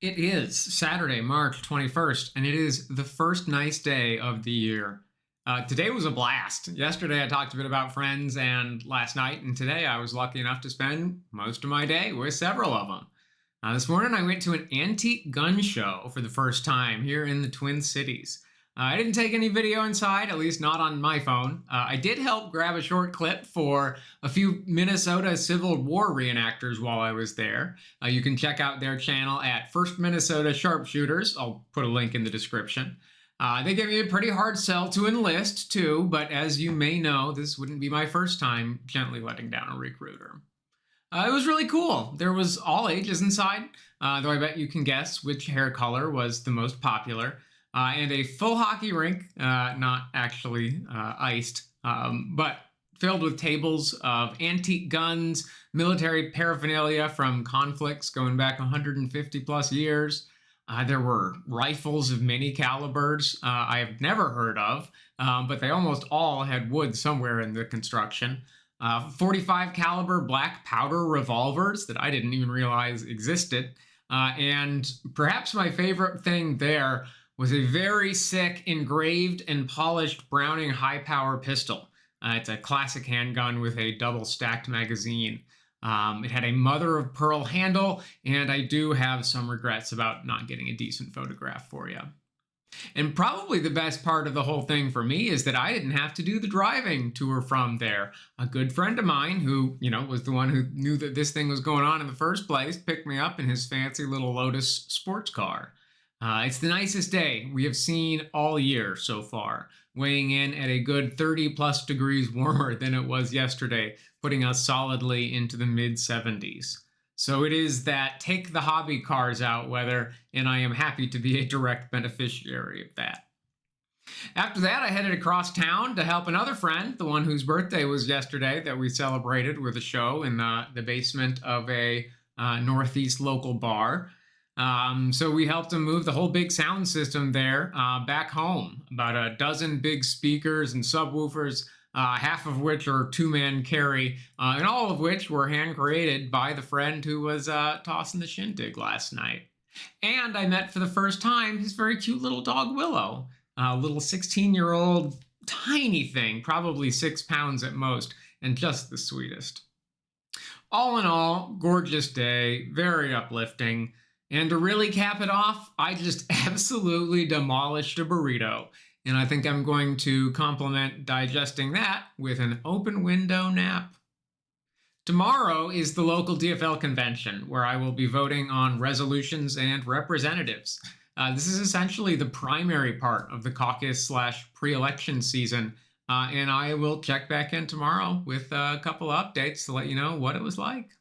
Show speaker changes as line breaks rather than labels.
It is Saturday, March 21st, and it is the first nice day of the year. Today was a blast. Yesterday, I talked a bit about friends, and last night and today, I was lucky enough to spend most of my day with several of them. This morning, I went to an antique gun show for the first time here in the Twin Cities. I didn't take any video inside, at least not on my phone. I did help grab a short clip for a few Minnesota Civil War reenactors while I was there. You can check out their channel at First Minnesota Sharpshooters. I'll put a link in the description. They gave me a pretty hard sell to enlist, too, but as you may know, this wouldn't be my first time gently letting down a recruiter. It was really cool. There was all ages inside, though I bet you can guess which hair color was the most popular. And a full hockey rink, not actually iced, but filled with tables of antique guns, military paraphernalia from conflicts going back 150 plus years. There were rifles of many calibers I have never heard of, but they almost all had wood somewhere in the construction. 45 caliber black powder revolvers that I didn't even realize existed. And perhaps my favorite thing there was a very sick engraved and polished Browning high power pistol. It's a classic handgun with a double stacked magazine. It had a mother of pearl handle, and I do have some regrets about not getting a decent photograph for you. And probably the best part of the whole thing for me is that I didn't have to do the driving to or from there. A good friend of mine who, was the one who knew that this thing was going on in the first place picked me up in his fancy little Lotus sports car. It's the nicest day we have seen all year so far, weighing in at a good 30 plus degrees warmer than it was yesterday, putting us solidly into the mid 70s. So it is that take the hobby cars out weather, and I am happy to be a direct beneficiary of that. After that, I headed across town to help another friend, the one whose birthday was yesterday, that we celebrated with a show in the basement of a Northeast local bar. So we helped him move the whole big sound system there back home. About a dozen big speakers and subwoofers, half of which are two-man carry, and all of which were hand-created by the friend who was tossing the shindig last night. And I met for the first time his very cute little dog, Willow, a little 16-year-old tiny thing, probably 6 pounds at most, and just the sweetest. All in all, gorgeous day, very uplifting. And to really cap it off, I just absolutely demolished a burrito. And I think I'm going to complement digesting that with an open window nap. Tomorrow is the local DFL convention where I will be voting on resolutions and representatives. This is essentially the primary part of the caucus/slash pre-election season. And I will check back in tomorrow with a couple of updates to let you know what it was like.